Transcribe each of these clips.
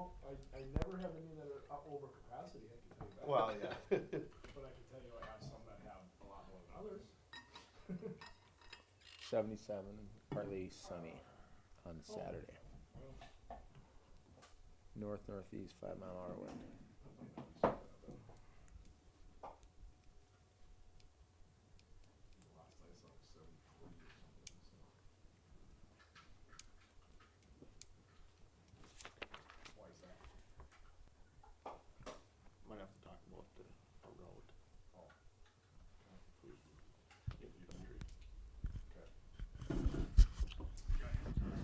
No, I never have any that are over capacity, I can tell you that. Well, yeah. But I can tell you I have some that have a lot more than others. 77, partly sunny on Saturday. Well, North-northeast, 5-mile-an-hour wind. that'd be nice. Last I saw was 740 or something, so. Why is that? Might have to talk about the road. Oh. If you don't agree. Okay.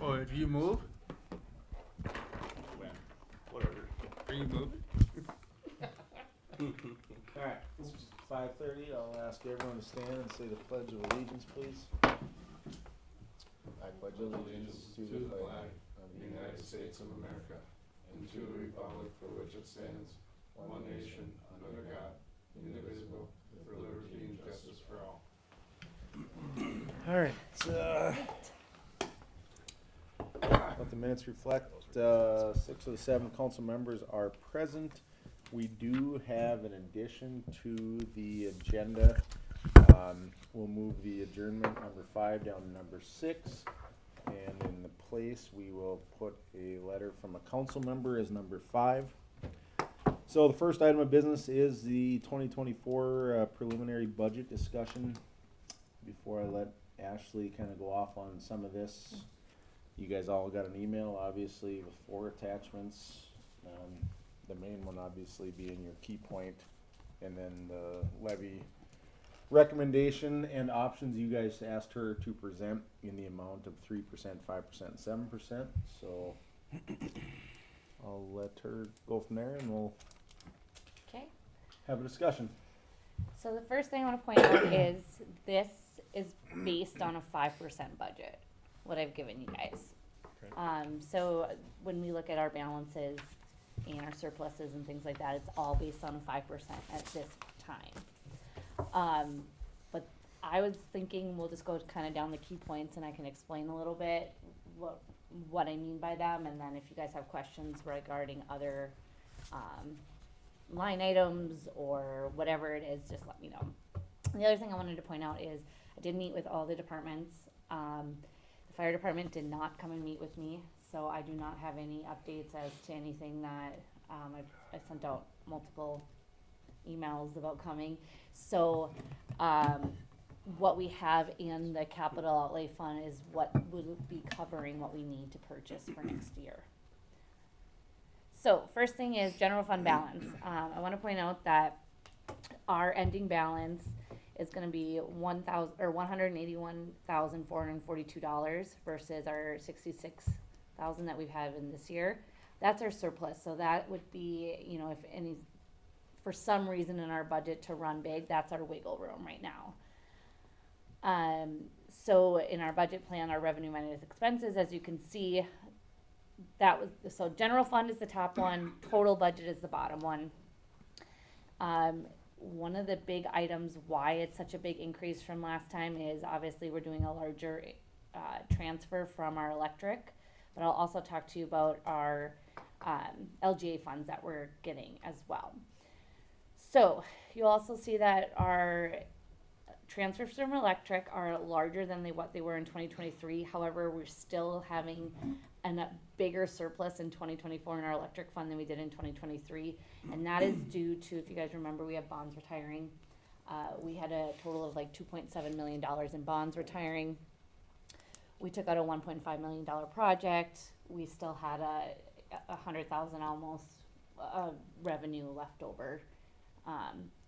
Oh, if you move, When? Whatever. are you moving? Alright, it's 5:30, I'll ask everyone to stand and say the Pledge of Allegiance, please. I pledge allegiance to the flag of the United States of America, and to the republic for which it stands, one nation, under God, indivisible, with liberty and justice for all. Alright, let the minutes reflect, 6 of the 7 council members are present. We do have an addition to the agenda. We'll move the adjournment number 5 down to number 6. And in the place, we will put a letter from a council member as number 5. So the first item of business is the 2024 preliminary budget discussion. Before I let Ashley kind of go off on some of this, you guys all got an email, obviously, with 4 attachments. The main one obviously being your key point, and then the levy recommendation and options you guys asked her to present in the amount of 3%, 5%, 7%. So I'll let her go from there and we'll Okay, have a discussion. so the first thing I want to point out is this is based on a 5% budget, what I've given you guys. Okay. So when we look at our balances and our surpluses and things like that, it's all based on a 5% at this time. But I was thinking we'll just go kind of down the key points and I can explain a little bit what I mean by them, and then if you guys have questions regarding other line items or whatever it is, just let me know. The other thing I wanted to point out is I did meet with all the departments. The fire department did not come and meet with me, so I do not have any updates as to anything that I sent out multiple emails about coming. So what we have in the capital outlay fund is what will be covering what we need to purchase for next year. So first thing is general fund balance. I want to point out that our ending balance is going to be $181,442 versus our $66,000 that we've had in this year. That's our surplus. So that would be, you know, if any, for some reason in our budget to run big, that's our wiggle room right now. So in our budget plan, our revenue minus expenses, as you can see, that was, so general fund is the top one, total budget is the bottom one. One of the big items why it's such a big increase from last time is obviously we're doing a larger transfer from our electric, but I'll also talk to you about our LGA funds that we're getting as well. So you'll also see that our transfers from electric are larger than what they were in 2023. However, we're still having a bigger surplus in 2024 in our electric fund than we did in 2023. And that is due to, if you guys remember, we have bonds retiring. We had a total of like $2.7 million in bonds retiring. We took out a $1.5 million project. We still had a $100,000 almost revenue left over.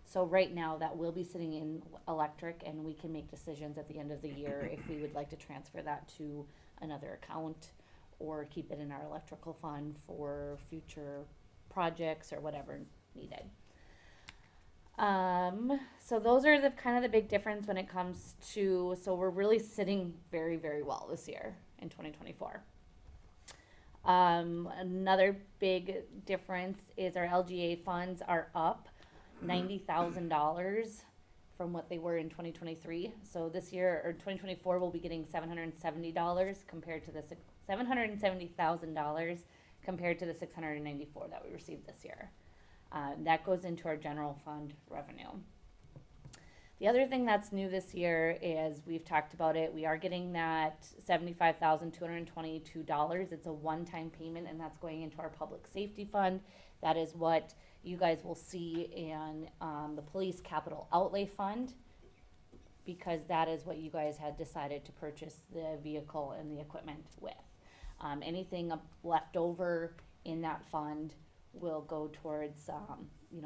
So right now that will be sitting in electric, and we can make decisions at the end of the year if we would like to transfer that to another account or keep it in our electrical fund for future projects or whatever needed. So those are the kind of the big difference when it comes to, so we're really sitting very, very well this year in 2024. Another big difference is our LGA funds are up $90,000 from what they were in 2023. So this year, or 2024, we'll be getting $770 compared to the $770,000 compared to the 694 that we received this year. That goes into our general fund revenue. The other thing that's new this year is, we've talked about it, we are getting that $75,222. It's a one-time payment, and that's going into our public safety fund. That is what you guys will see in the police capital outlay fund, because that is what you guys had decided to purchase the vehicle and the equipment with. Anything left over in that fund will go towards,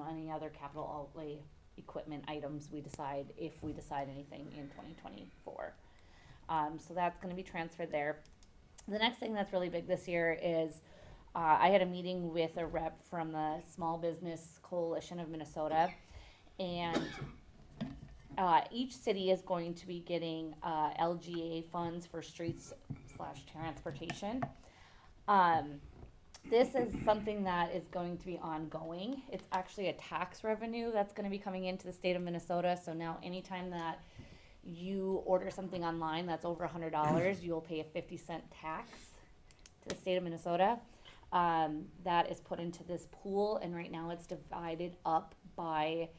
any other capital outlay equipment items we decide, if we decide anything in 2024. So that's gonna be transferred there. The next thing that's really big this year is, I had a meeting with a rep from the Small Business Coalition of Minnesota, and each city is going to be getting LGA funds for streets/transportation. This is something that is going to be ongoing. It's actually a tax revenue that's going to be coming into the state of Minnesota. So now anytime that you order something online that's over $100, you'll pay a 50-cent tax to the state of Minnesota. That is put into this pool, and right now it's divided up by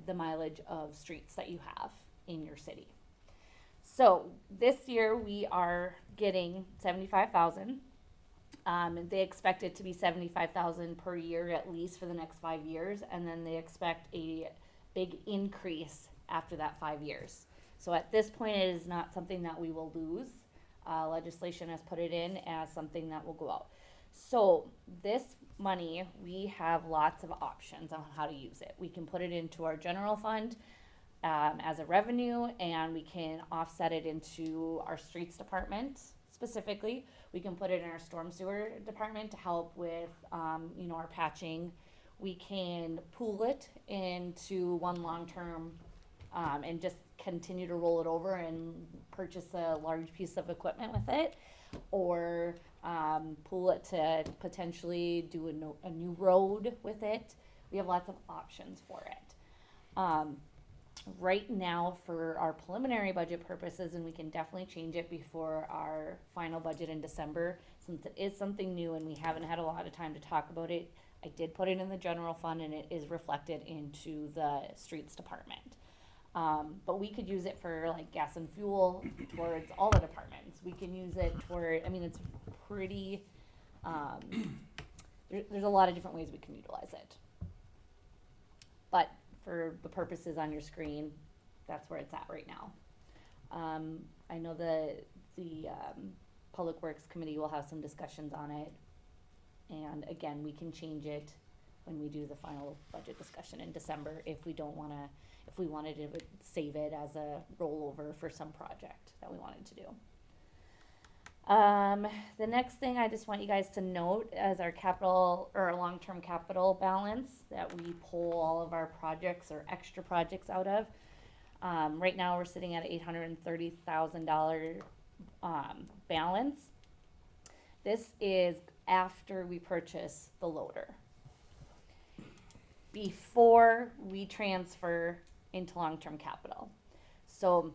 the mileage of streets that you have in your city. So this year we are getting $75,000. They expect it to be $75,000 per year at least for the next 5 years, and then they expect a big increase after that 5 years. So at this point, it is not something that we will lose. Legislation has put it in as something that will go out. So this money, we have lots of options on how to use it. We can put it into our general fund as a revenue, and we can offset it into our streets department specifically. We can put it in our storm sewer department to help with, our patching. We can pool it into one long-term and just continue to roll it over and purchase a large piece of equipment with it, or pool it to potentially do a new road with it. We have lots of options for it. Right now, for our preliminary budget purposes, and we can definitely change it before our final budget in December, since it is something new and we haven't had a lot of time to talk about it, I did put it in the general fund, and it is reflected into the streets department. But we could use it for like gas and fuel towards all the departments. We can use it toward, it's pretty, there's a lot of different ways we can utilize it. But for the purposes on your screen, that's where it's at right now. I know the Public Works Committee will have some discussions on it. And again, we can change it when we do the final budget discussion in December if we wanted to save it as a rollover for some project that we wanted to do. The next thing I just want you guys to note as our long-term capital balance that we pull all of our projects or extra projects out of. Right now we're sitting at $830,000 balance. This is after we purchase the loader, before we transfer into long-term capital. So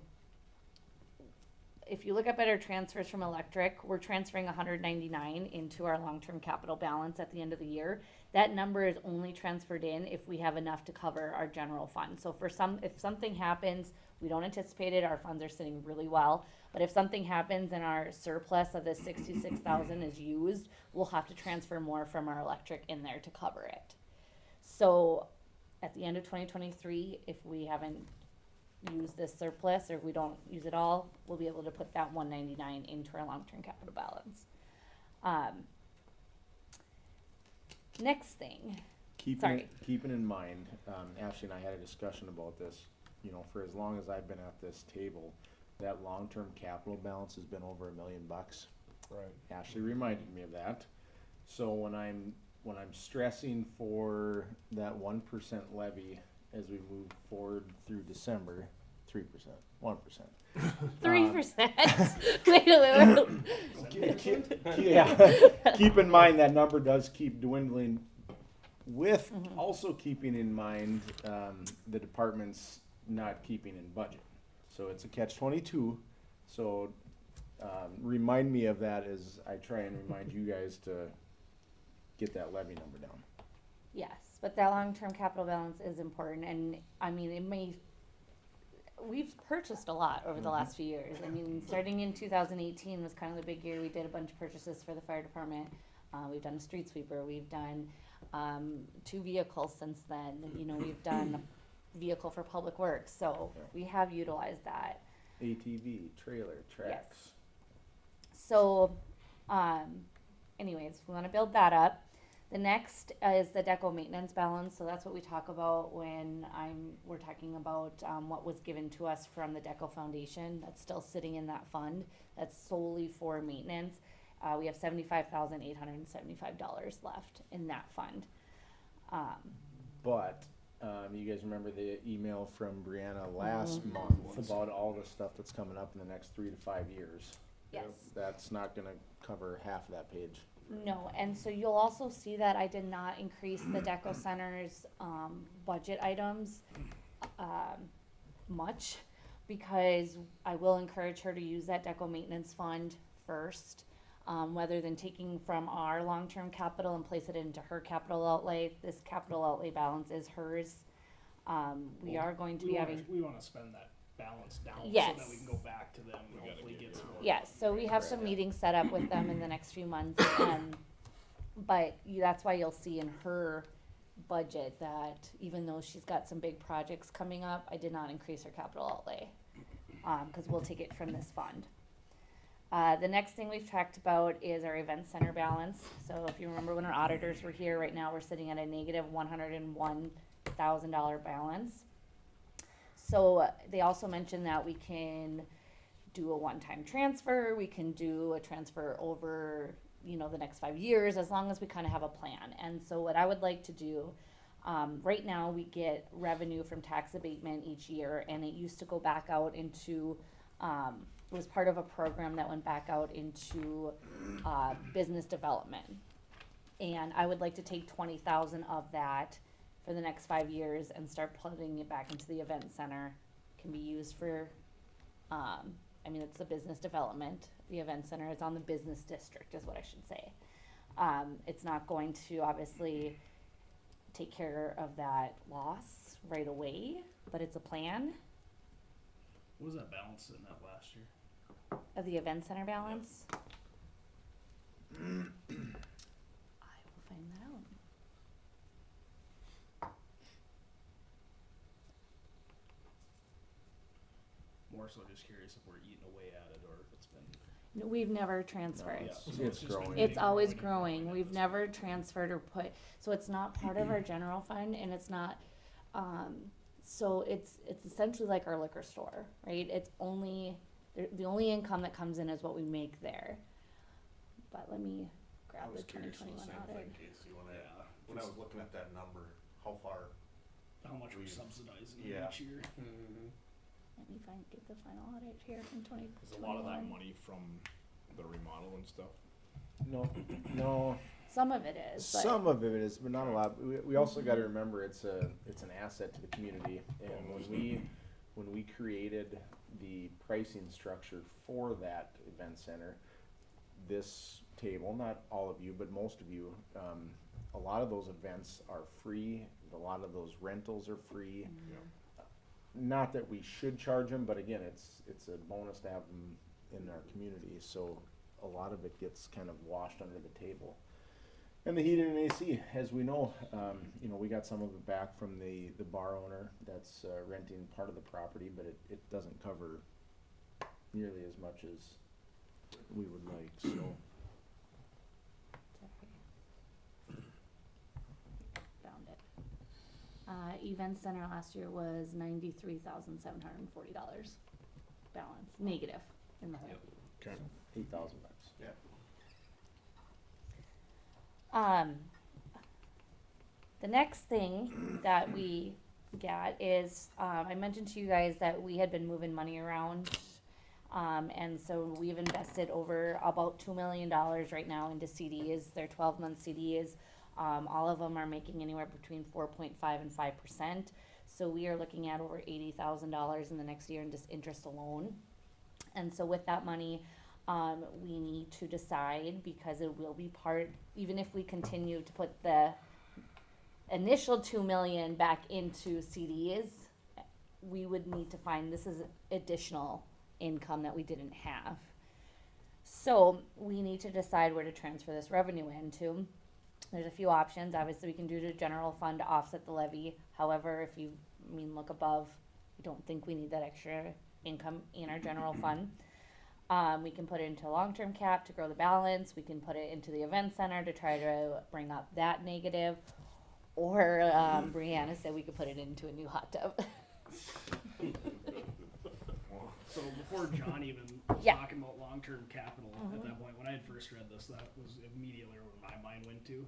if you look up at our transfers from electric, we're transferring 199 into our long-term capital balance at the end of the year. That number is only transferred in if we have enough to cover our general fund. So if something happens, we don't anticipate it, our funds are sitting really well. But if something happens and our surplus of the 66,000 is used, we'll have to transfer more from our electric in there to cover it. So at the end of 2023, if we haven't used this surplus, or if we don't use it all, we'll be able to put that 199 into our long-term capital balance. Next thing. Keeping in mind, Ashley and I had a discussion about this, for as long as I've been at this table, that long-term capital balance has been over $1 million. Right. Ashley reminded me of that. So when I'm stressing for that 1% levy as we move forward through December, 3%, 1%. 3%. Wait. Yeah. Keep in mind that number does keep dwindling, with also keeping in mind the department's not keeping in budget. So it's a catch-22. So remind me of that as I try and remind you guys to get that levy number down. Yes, but that long-term capital balance is important, and I mean, we've purchased a lot over the last few years. I mean, starting in 2018 was kind of the big year. We did a bunch of purchases for the fire department. We've done a street sweeper. We've done 2 vehicles since then. You know, we've done a vehicle for public works. So Yeah. we have utilized that. ATV, trailer, tracks. So, anyways, we want to build that up. The next is the deco maintenance balance. So that's what we talk about when we're talking about what was given to us from the deco foundation. That's still sitting in that fund. That's solely for maintenance. We have $75,875 left in that fund. But, you guys remember the email from Brianna last month about all the stuff that's coming up in the next 3 to 5 years? Yes. That's not gonna cover half of that page. No, and so you'll also see that I did not increase the Deco Center's budget items much, because I will encourage her to use that Deco maintenance fund first, rather than taking from our long-term capital and place it into her capital outlay. This capital outlay balance is hers. We are going to be having. We wanna spend that balance down so Yes. that we can go back to them and hopefully get some more. Yes, so we have some meetings set up with them in the next few months, but that's why you'll see in her budget that even though she's got some big projects coming up, I did not increase her capital outlay, cause we'll take it from this fund. The next thing we've talked about is our event center balance. So if you remember when our auditors were here, right now we're sitting at a negative $101,000 balance. So they also mentioned that we can do a one-time transfer, we can do a transfer over, you know, the next 5 years, as long as we kind of have a plan. And so what I would like to do, right now we get revenue from tax abatement each year, and it used to go back out into, it was part of a program that went back out into business development. And I would like to take 20,000 of that for the next 5 years and start putting it back into the event center. Can be used for, it's the business development. The event center is on the business district, is what I should say. It's not going to obviously take care of that loss right away, but it's a plan What was that balance sitting at last year? of the event center balance. I will find that out. More so just curious if we're eating away at it or if it's been. No, we've never transferred. Yeah, so It's just been growing. It's getting always and growing. at We've this never point. transferred or put, so it's not part of our general fund, and it's not, so it's essentially like our liquor store, right? It's only, the only income that comes in is what we make there. But let me I grab the was curious twenty of the twenty-one same audit. thing, Casey, Yeah, when I was looking at that number, how far, how much we're We've- subsidizing yeah. each year. Let me get the final audit here from 2021. Is a lot of that money from the remodel and stuff? No, Some of it is, but. some of it is, but not a lot. We also gotta remember it's an asset to the community. And when we created the pricing structure for that event center, this table, not all of you, but most of you, a lot of those events are free. A lot of those rentals are free. Not that we should charge them, but again, it's a bonus to have them in our community, so a lot of it gets kind of washed under the table. And the heating and AC, as we know, we got some of it back from the bar owner that's renting part of the property, but it doesn't cover nearly as much as we would like, so. Found it. Event center last year was $93,740 balance, negative in the hole. Okay. $8,000. yeah. The next thing that we got is, I mentioned to you guys that we had been moving money around. And so we've invested over about $2 million right now into CDs. They're 12-month CDs. All of them are making anywhere between 4.5 and 5%. So we are looking at over $80,000 in the next year in just interest alone. And so with that money, We need to decide, because it will be part, even if we continue to put the initial 2 million back into CDs, we would need to find, this is additional income that we didn't have. So we need to decide where to transfer this revenue into. There's a few options. Obviously, we can do the general fund to offset the levy. However, if you, look above, we don't think we need that extra income in our general fund. We can put it into long-term cap to grow the balance. We can put it into the event center to try to bring up that negative. Or, Brianna said we could put it into a new hot tub. So before John even was Yeah. talking about long-term capital at that point, when I had first read this, that was immediately where my mind went to.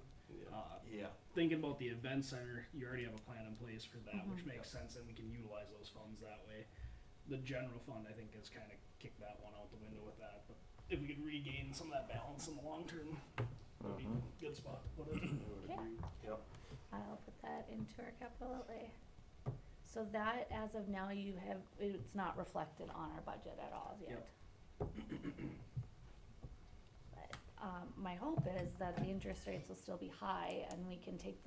Yeah. Thinking about the event center, you already have a plan in place for that, which makes sense, and we can utilize those funds that way. The general fund, I think, has kind of kicked that one out the window with that. But if we could regain some of that balance in the long term, would be a good spot to put it. Okay. Yep. I'll put that into our capital outlay. So that, as of now, it's not reflected on our budget at all yet. But, my hope is that the interest rates will still be high and we can take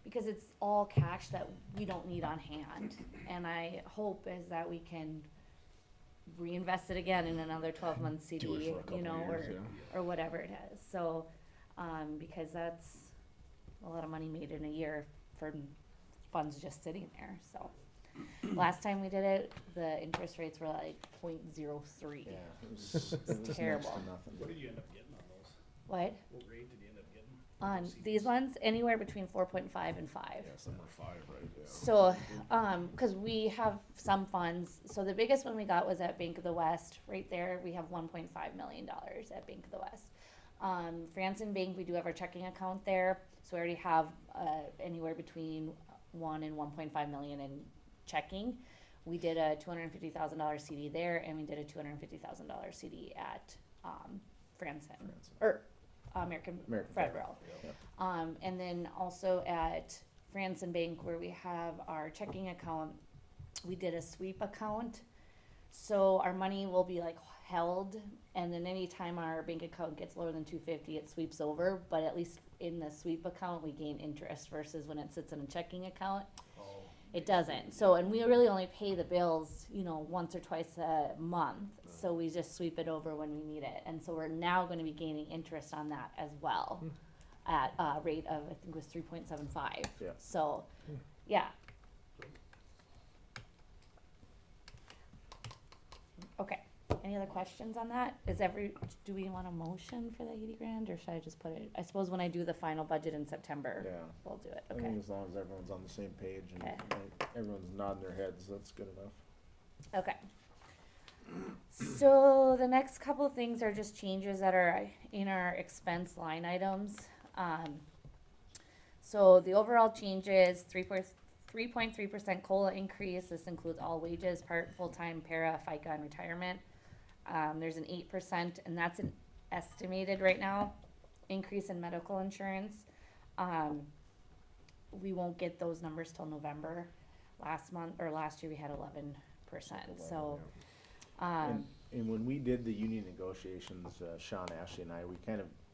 because it's all cash that we don't need on hand. And I hope is that we can reinvest it again in another 12-month CD, Do it for a couple years, or whatever it is. So, because that's a lot of money made in a year for funds just sitting there. So last time we did it, the interest rates were like 0.03. Yeah, it was next terrible. to nothing. What did you end up getting on those? What? What rate did you end up getting? On CDs? these ones, anywhere between 4.5 and 5. Yeah, some are 5, right? Yeah. So, cause we have some funds, so the biggest one we got was at Bank of the West, right there, we have $1.5 million at Bank of the West. Franson Bank, we do have our checking account there, so we already have, anywhere between 1 and 1.5 million in checking. We did a $250,000 CD there, and we did a $250,000 CD at, Franson, or American Federal. Yep. And then also at Franson Bank, where we have our checking account, we did a sweep account. So our money will be like held, and then anytime our bank account gets lower than 250, it sweeps over. But at least in the sweep account, we gain interest versus when it sits in a checking account, it doesn't. So, and we really only pay the bills, once or twice a month. So we just sweep it over when we need it. And so we're now going to be gaining interest on that as well, at a rate of, I think it was 3.75. Yeah. So, yeah. Okay. Any other questions on that? Do we want a motion for the 80 grand, or should I just put it? I suppose when I do the final budget in September, Yeah. we'll do it. I Okay. think as long as everyone's on the same page and Okay. everyone's nodding their heads, that's good enough. Okay. So the next couple of things are just changes that are in our expense line items. So the overall changes, 3.3% COLA increase. This includes all wages, part, full-time, para, FICA, and retirement. There's an 8%, and that's an estimated right now increase in medical insurance. We won't get those numbers till November. Last year we had 11%. So, And when we did the union negotiations, Sean, Ashley, and I,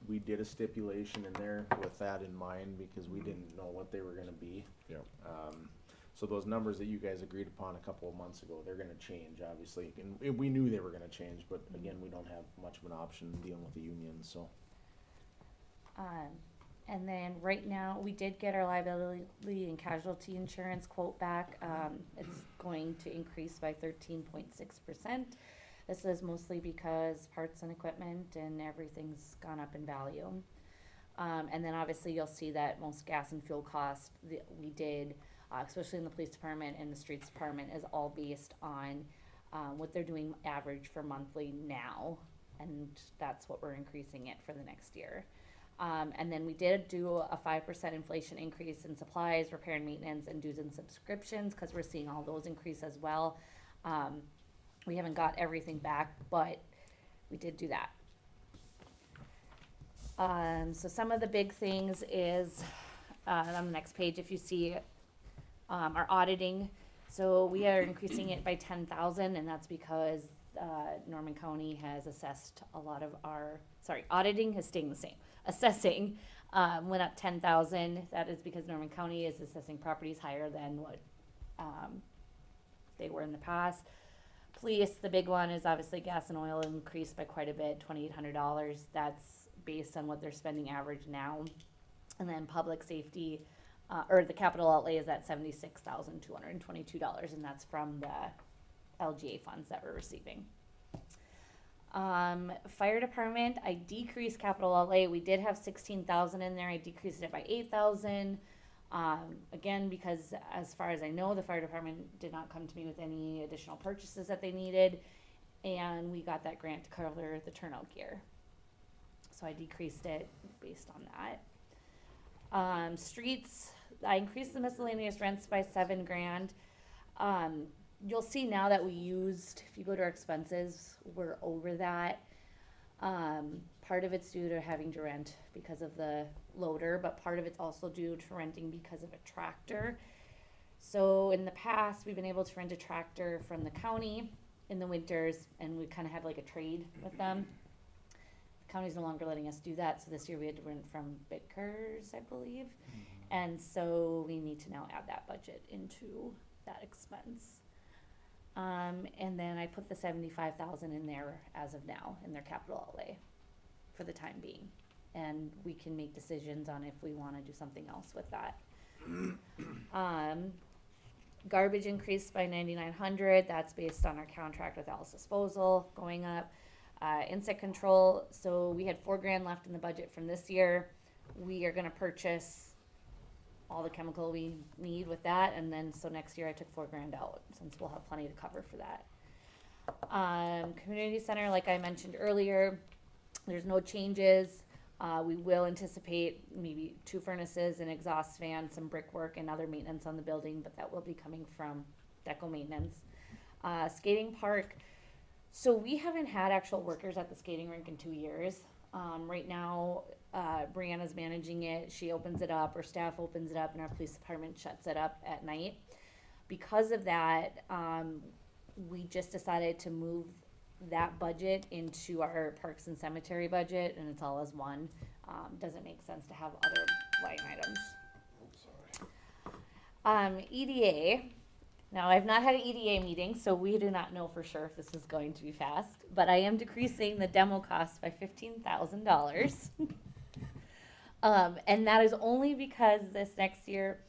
we did a stipulation in there with that in mind, because we didn't know what they were gonna be. Yep. So those numbers that you guys agreed upon a couple of months ago, they're gonna change, obviously, and we knew they were gonna change, but again, we don't have much of an option dealing with the union, so. and then right now, we did get our liability and casualty insurance quote back. It's going to increase by 13.6%. This is mostly because parts and equipment and everything's gone up in value. And then obviously you'll see that most gas and fuel costs we did, especially in the police department and the streets department, is all based on what they're doing average for monthly now, and that's what we're increasing it for the next year. And then we did do a 5% inflation increase in supplies, repair and maintenance, and dues and subscriptions, because we're seeing all those increase as well. We haven't got everything back, but we did do that. So some of the big things is, on the next page, if you see, our auditing. So we are increasing it by 10,000, and that's because Norman County has assessed a lot of auditing has stayed the same. Assessing, went up 10,000. That is because Norman County is assessing properties higher than what, they were in the past. Police, the big one is obviously gas and oil increased by quite a bit, $2,800. That's based on what they're spending average now. And then public safety, or the capital outlay is at $76,222, and that's from the LGA funds that we're receiving. Fire department, I decreased capital outlay. We did have 16,000 in there. I decreased it by 8,000. Again, because as far as I know, the fire department did not come to me with any additional purchases that they needed, and we got that grant to cover the turnout gear. So I decreased it based on that. Streets, I increased the miscellaneous rents by $7,000. You'll see now that we used, if you go to our expenses, we're over that. Part of it's due to having to rent because of the loader, but part of it's also due to renting because of a tractor. So in the past, we've been able to rent a tractor from the county in the winters, and we kind of had like a trade with them. The county's no longer letting us do that, so this year we had to rent from Bickers, I believe. And so we need to now add that budget into that expense. And then I put the 75,000 in there as of now in their capital outlay for the time being. And we can make decisions on if we wanna do something else with that. Garbage increased by 9,900, that's based on our contract with Alice Disposal going up. Insect control, so we had $4,000 left in the budget from this year. We are gonna purchase all the chemical we need with that, and then so next year I took $4,000 out since we'll have plenty to cover for that. Community center, like I mentioned earlier, there's no changes. We will anticipate maybe 2 furnaces, an exhaust fan, some brickwork, and other maintenance on the building, but that will be coming from Deco Maintenance. Skating park, so we haven't had actual workers at the skating rink in 2 years. Right now, Brianna's managing it. She opens it up, or staff opens it up, and our police department shuts it up at night. Because of that, we just decided to move that budget into our parks and cemetery budget, and it's all as one. Doesn't make sense to have other line items. EDA. Now, I've not had an EDA meeting, so we do not know for sure if this is going to be fast, but I am decreasing the demo cost by $15,000. And that is only because this next year,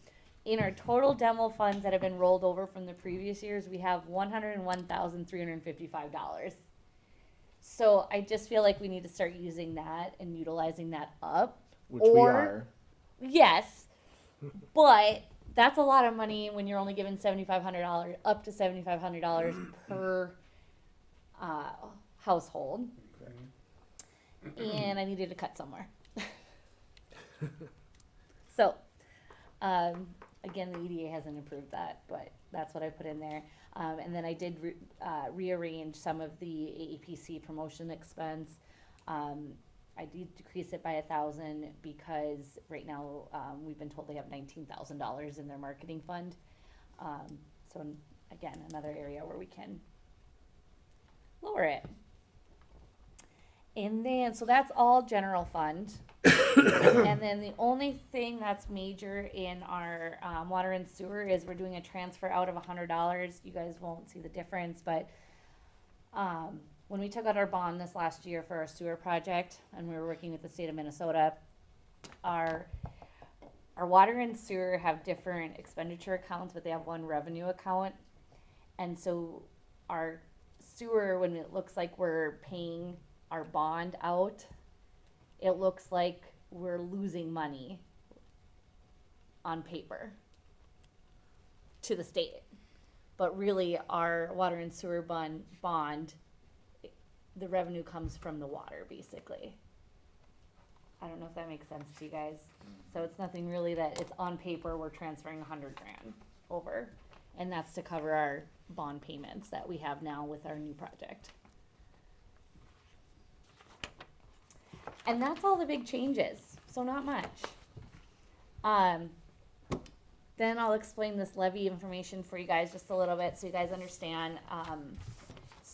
in our total demo funds that have been rolled over from the previous years, we have $101,355. So I just feel like we need to start using that and utilizing that up. Which we are. Yes, but that's a lot of money when you're only given $7,500, up to $7,500 per household. And I needed to cut somewhere. So, again, the EDA hasn't approved that, but that's what I put in there. And then I did rearrange some of the AEPC promotion expense. I did decrease it by 1,000 because right now we've been told they have $19,000 in their marketing fund. So again, another area where we can lower it. And then, so that's all general fund. And then the only thing that's major in our water and sewer is we're doing a transfer out of $100. You guys won't see the difference, but when we took out our bond this last year for our sewer project, and we were working with the state of Minnesota, our water and sewer have different expenditure accounts, but they have one revenue account. And so our sewer, when it looks like we're paying our bond out, it looks like we're losing money on paper to the state. But really, our water and sewer bond, the revenue comes from the water, basically. I don't know if that makes sense to you guys. So it's nothing really that it's on paper, we're transferring $100,000 over. And that's to cover our bond payments that we have now with our new project. And that's all the big changes, so not much. Then I'll explain this levy information for you guys just a little bit so you guys understand.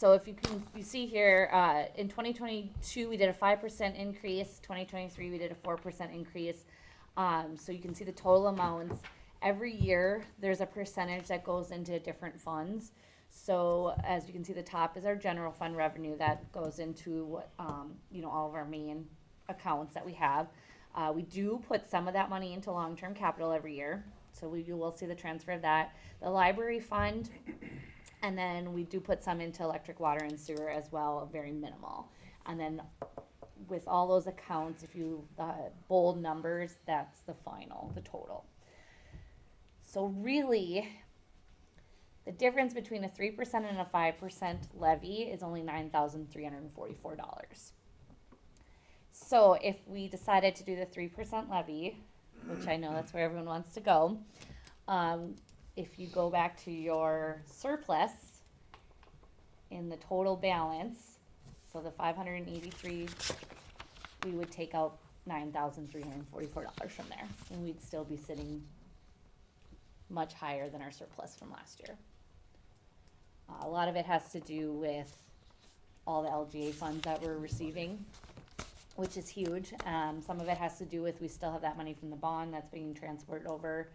so if you see here, in 2022, we did a 5% increase, 2023, we did a 4% increase. So you can see the total amounts. Every year, there's a percentage that goes into different funds. So as you can see, the top is our general fund revenue that goes into what, all of our main accounts that we have. We do put some of that money into long-term capital every year. So you will see the transfer of that. The library fund, and then we do put some into electric, water, and sewer as well, very minimal. And then with all those accounts, if you, bold numbers, that's the total. So really, the difference between a 3% and a 5% levy is only $9,344. So if we decided to do the 3% levy, which I know that's where everyone wants to go, if you go back to your surplus in the total balance, so the 583, we would take out $9,344 from there, and we'd still be sitting much higher than our surplus from last year. A lot of it has to do with all the LGA funds that we're receiving, which is huge. Some of it has to do with we still have that money from the bond that's being transferred over,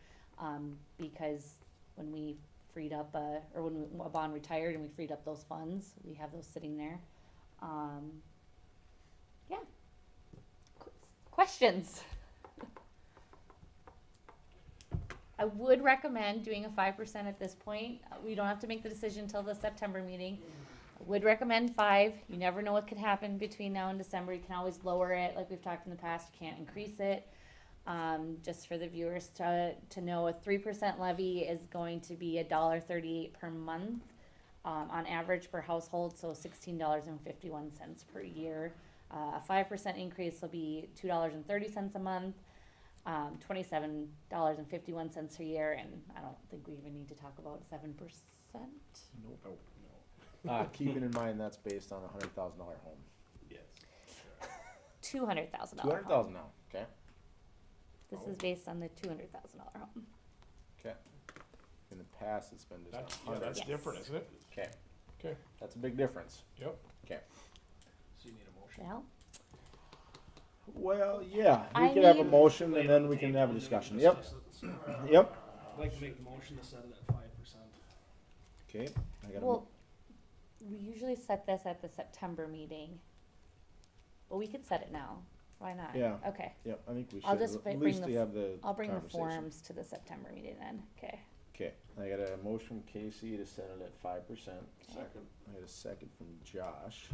because when we freed up, or when a bond retired and we freed up those funds, we have those sitting there. Yeah. Questions? I would recommend doing a 5% at this point. We don't have to make the decision until the September meeting. I would recommend 5. You never know what could happen between now and December. You can always lower it, like we've talked in the past. You can't increase it. Just for the viewers to know, a 3% levy is going to be $1.38 per month, on average per household, so $16.51 per year. A 5% increase will be $2.30 a month. $27.51 a year, and I don't think we even need to talk about 7%. Nope. Keeping in mind that's based on a $100,000 home. Yes. $200,000. $200,000 now, okay? This is based on the $200,000 home. Okay. In the past, it's been just That's, a yeah, hundred. that's Yes. different, isn't it? Okay, Okay, that's a big difference. yep. Okay. So you need a motion. Well, Well, yeah, we I could have a need- motion Lay and it on then the we can table have a and then discussion. we Yep, discuss it. So, yep. I'd like to make the motion to set it at 5%. Okay, I got a, well, we usually set this at the September meeting, but we could set it now. Why not? Yeah. Okay. yep, I think we should. I'll just At bring least the we have the I'll bring the conversation. forms to the September meeting then. Okay. Okay, I got a motion from Casey to set it at 5%. Second. I had a second from Josh.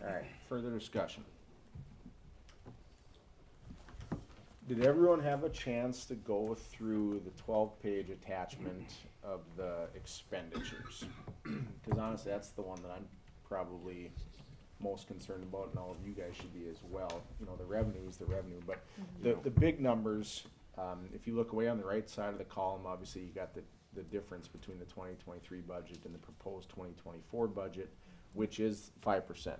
Alright, further discussion. Did everyone have a chance to go through the 12-page attachment of the expenditures? Cause honestly, that's the one that I'm probably most concerned about, and all of you guys should be as well. You know, the revenue is the revenue, but the big numbers, if you look away on the right side of the column, obviously you got the difference between the 2023 budget and the proposed 2024 budget, which is 5%.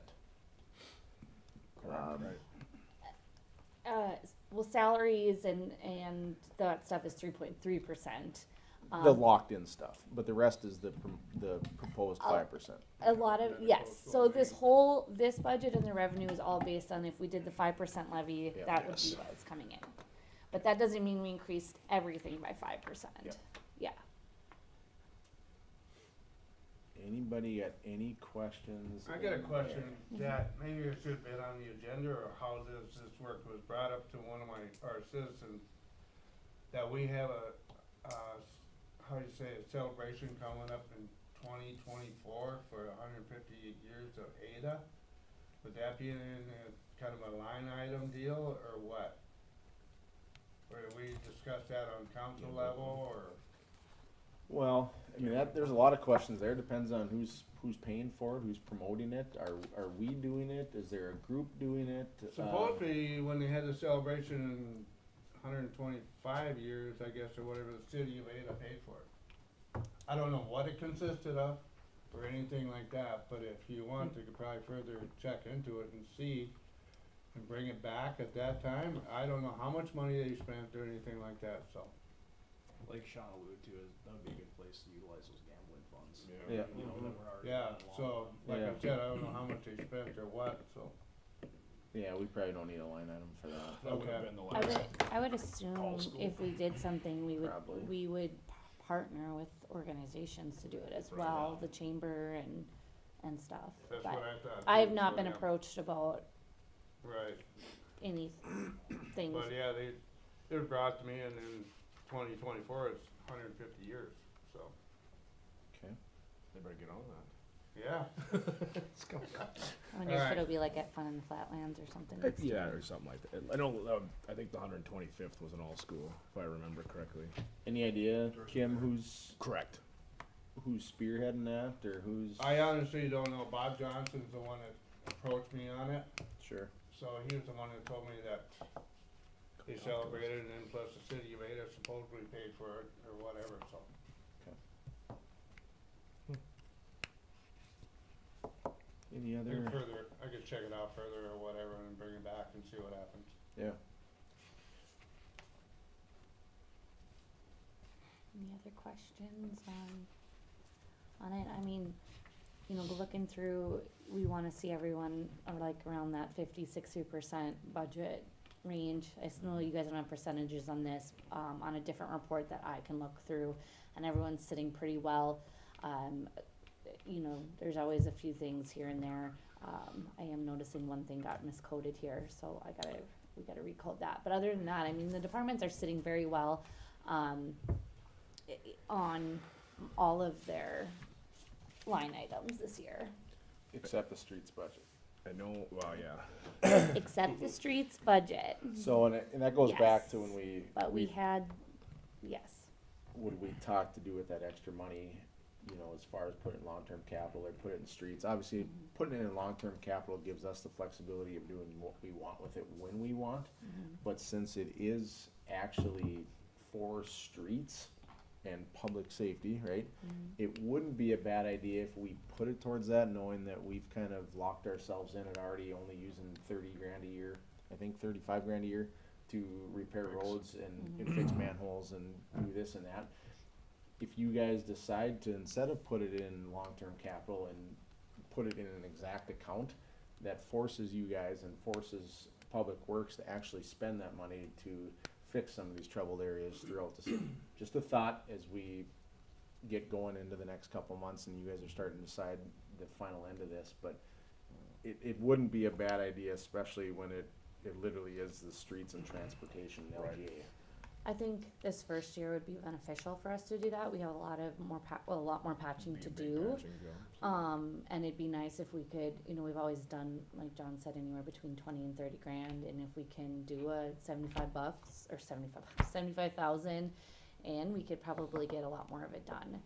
Well, salaries and that stuff is 3.3%. The locked-in stuff, but the rest is the proposed 5%. A lot of, yes, so this budget and the revenue is all based on if we did the 5% levy, Yeah. that would be what's coming in. But that doesn't mean we increased everything by 5%. Yeah. Yeah. Anybody got any questions? I got a in question Mm-hmm. that maybe it should have been on the agenda, or how does this work? It was brought up to one of our citizens that we have how do you say, a celebration coming up in 2024 for 150 years of Ada. Would that be in a kind of a line item deal, or what? Or did we discuss that on council level, or? Well, I mean, there's a lot of questions there, depends on who's paying for it, who's promoting it, are we doing it, is there a group doing it? Supposedly, when they had the celebration in 125 years, I guess, or whatever, the city of Ada paid for it. I don't know what it consisted of, or anything like that, but if you want, you could probably further check into it and see, and bring it back at that time. I don't know how much money they spent or anything like that, so. like Sean alluded to, is that would be a good place to utilize those gambling funds. Yeah. You know, that we're already Yeah, running along so, with. like I Yeah. said, I don't know how much they spent or what, so. Yeah, we probably don't need a line item for that. That would have Okay. been the I last. would, I would assume school. if we did something, Probably. we would partner with organizations to do it as Right. well, the chamber and stuff. That's But what I thought. I have too, not so, been yeah. approached about Right, anything. but yeah, they brought to me and in 2024 it's 150 years, so, Okay. They better get on that. yeah. I wonder if Alright. it'll be like at Fun in the Flatlands or something next Yeah, year. or something like that. I know, I think the 125th was an all-school, if I remember correctly. Any idea, Kim, who's Correct. spearheading that, or who's? I honestly don't know, Bob Johnson's the one that approached me on it, Sure. so he was the one that told me that they celebrated and then plus the city of Ada supposedly paid for it or whatever, so. Any I other? could further, I could check it out further or whatever and bring it back and see what happens. Yeah. Any other questions on it? I mean, you know, looking through, we wanna see everyone like around that 50-60% budget range. I know you guys don't have percentages on this, on a different report that I can look through, and everyone's sitting pretty well. You know, there's always a few things here and there. I am noticing one thing got miscoded here, so we gotta recode that. But other than that, I mean, the departments are sitting very well, on all of their line items this year, Except the streets budget. I know, well, yeah. except the streets budget. So, and that goes back to Yes. when we, But we had, yes, when we talked to do with that extra money, you know, as far as putting it in long-term capital or put it in streets. Obviously, putting it in long-term capital gives us the flexibility of doing what we want with it when we want. But since it is actually for streets and public safety, right? It wouldn't be a bad idea if we put it towards that, knowing that we've kind of locked ourselves in and already only using 30 grand a year, I think 35 grand a year to repair roads and fix manholes and do this and that. If you guys decide to, instead of put it in long-term capital and put it in an exact account, that forces you guys and forces Public Works to actually spend that money to fix some of these troubled areas throughout the city. Just a thought as we get going into the next couple months and you guys are starting to decide the final end of this, but it wouldn't be a bad idea, especially when it literally is the streets and transportation LGA. I think this first year would be beneficial for us to do that. We have a lot more patching to do. And it'd be nice if we could, you know, we've always done, like John said, anywhere between 20 and 30 grand. And if we can do a $75 or 75,000, and we could probably get a lot more of it done.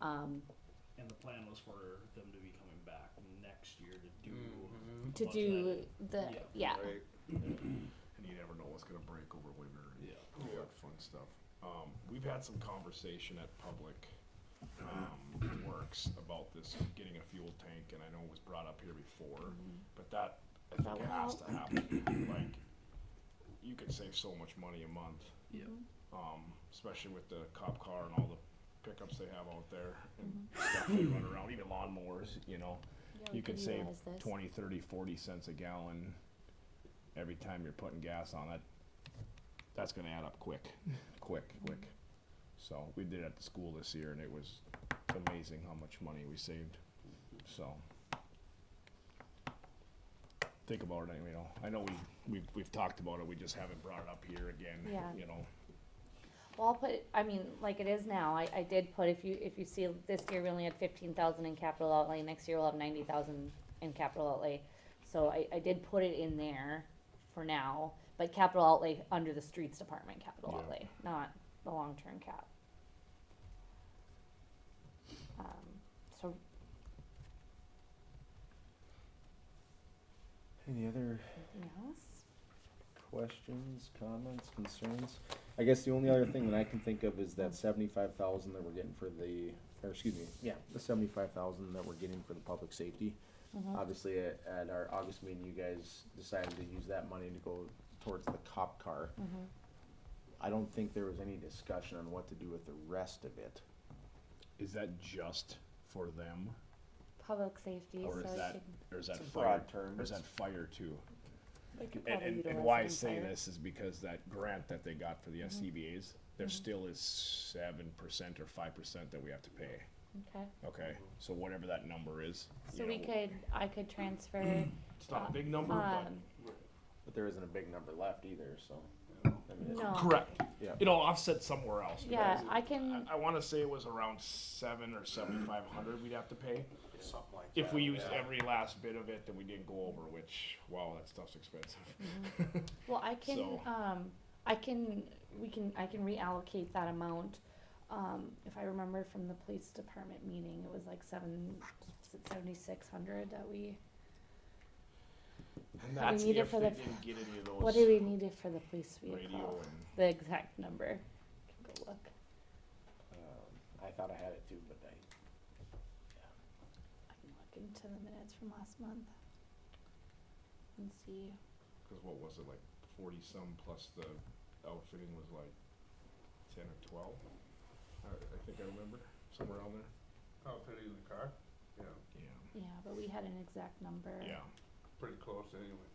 And the plan was for them to be coming back next year to do. To much do of the, yeah, Right. And you never know what's gonna break over winter and all that fun stuff. We've had some conversation at Public Works about this, getting a fuel tank, and I know it was brought up here before, but that, I think it has to happen. Like, you could save so much money a month. Yeah. Especially with the cop car and all the pickups they have out there and stuff they run around, even lawnmowers, you know. Yeah, we You could could save utilize this. 20, 30, 40 cents a gallon every time you're putting gas on it. That's gonna add up quick. So we did it at the school this year and it was amazing how much money we saved. So think about it, you know. I know we've talked about it, we just haven't brought it up here again, Yeah. you know. Well, I'll put, I mean, like it is now, I did put, if you see this year we only had 15,000 in capital outlay, next year we'll have 90,000 in capital outlay. So I did put it in there for now, but capital outlay under the streets department capital Yeah. outlay, not the long-term cap. So, Any other anything else? questions, comments, concerns? I guess the only other thing that I can think of is that 75,000 that we're getting for the, or excuse me, yeah, the 75,000 that we're getting for the public safety. Obviously, at our August meeting, you guys decided to use that money to go towards the cop car. I don't think there was any discussion on what to do with the rest of it. Is that just for them, Public safety, or so is it that, should, or is that It's a fire, broad term. or is that fire too? they could And, probably and utilize why it I in say fire. this is because that grant that they got for the SCBA's, there still is 7% or 5% that we have to pay. Okay, Okay, so whatever that number is. so you we know, could, I could transfer, It's not a big number, but. But there isn't a big number left either, so. I mean, it's- no. Correct. Yeah. It'll offset somewhere else. Yeah, because I can, I wanna say it was around 7 or 7,500 we'd have to pay. Something like If that, we used yeah. every last bit of it that we didn't go over, which, wow, that stuff's expensive. well, I can, So- I can reallocate that amount. If I remember from the police department meeting, it was like 7,600 that we, And we that's need it if for they the- didn't get any of those what do we need it for the police radio vehicle? and. The exact number, can go look. I thought I had it too, but I can look into the minutes from last month and see. Cause what was it, like 40 some plus the outfitting was like 10 or 12? I think I remember, somewhere around there. Outfitting the car, yeah, Yeah. Yeah, but we had an exact number. Yeah. pretty close anyway.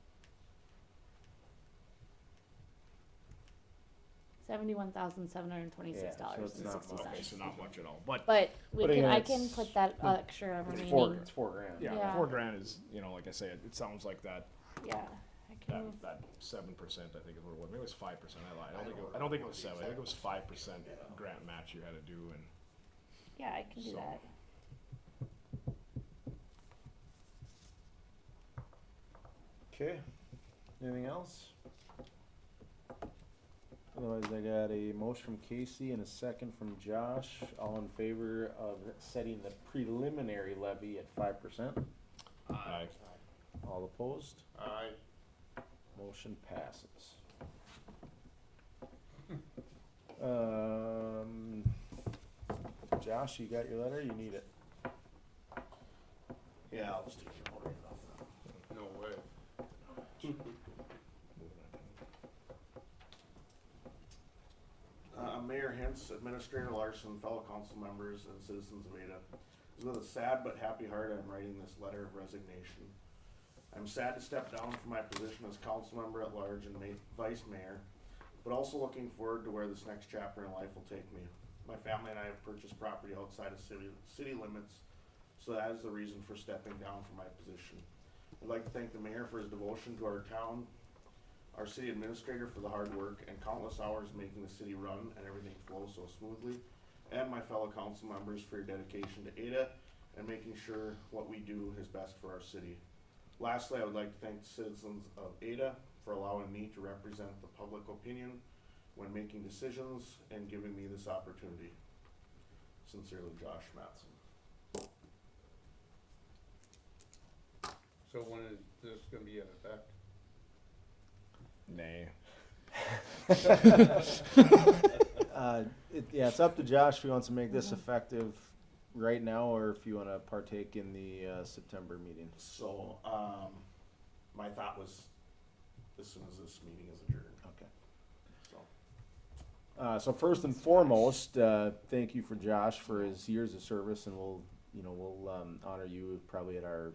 $71,726 and not 60 much. Okay, cents. so not much at all, but But we But can, again, I can it's- put that extra it's remaining. it's $4,000. yeah, Yeah. 4 grand is, you know, like I say, it sounds like that, Yeah, I can move. that 7% I think is what it was, maybe it was 5%, I lied, I don't think it was 7, I think it was 5% grant match you had to do, and Yeah, I can do So- that. Okay, anything else? Otherwise, I got a motion from Casey and a second from Josh, all in favor of setting the preliminary levy at 5%. I, All opposed? Aye. Motion passes. Josh, you got your letter, you need it? Yeah, I'll just take your order off that. No way. Mayor Hintz, Administrator Larson, fellow council members, and citizens of Ada. It's with a sad but happy heart I'm writing this letter of resignation. I'm sad to step down from my position as council member at large and vice mayor, but also looking forward to where this next chapter in life will take me. My family and I have purchased property outside of city limits, so that is the reason for stepping down from my position. I'd like to thank the mayor for his devotion to our town, our city administrator for the hard work and countless hours making the city run and everything flow so smoothly, and my fellow council members for your dedication to Ada and making sure what we do is best for our city. Lastly, I would like to thank the citizens of Ada for allowing me to represent the public opinion when making decisions and giving me this opportunity. Sincerely, Josh Mattson. So when is this gonna be in effect? nay. Yeah, it's up to Josh if he wants to make this effective right now, or if you wanna partake in the, September meeting. So, my thought was as soon as this meeting is adjourned, Okay. so. So first and foremost, thank you for Josh for his years of service, and we'll honor you probably at our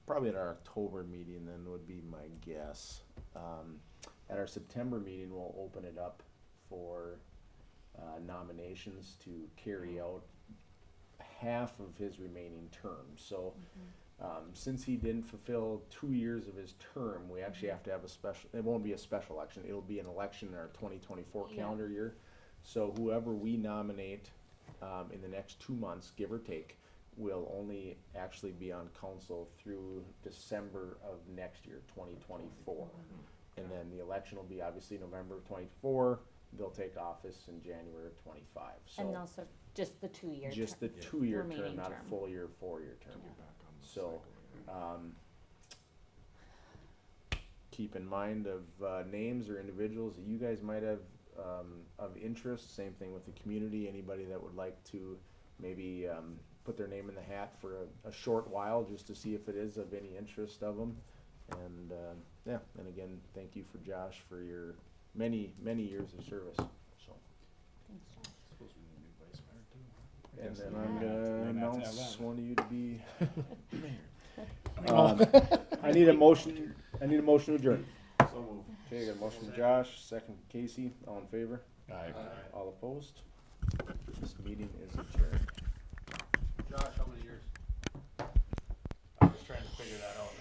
October meeting. Then would be my guess. At our September meeting, we'll open it up for nominations to carry out half of his remaining term. So. Since he didn't fulfill 2 years of his term, we actually have to have a special, it won't be a special election, it'll be an election in our 2024 Yeah. calendar year. So whoever we nominate, in the next 2 months, give or take, will only actually be on council through December of next year, 2024. And then the election will be obviously November of 24, they'll take office in January of 25, so. And also just the 2-year. Just the term. 2-year term, remaining not a term. full year, 4-year term. Get back on the So, cycle here. keep in mind of names or individuals that you guys might have of interest. Same thing with the community. Anybody that would like to maybe put their name in the hat for a short while just to see if it is of any interest of them. And yeah, and again, thank you for Josh for your many years of service. And then Yeah. I'm gonna Maybe have to have announce that. one of you to be mayor. I need a motion to adjourn. So moved. Okay, I got a motion from Josh, second from Casey, all in favor? Aye. All opposed? This meeting is adjourned. Josh, how many years? I was trying to figure that out.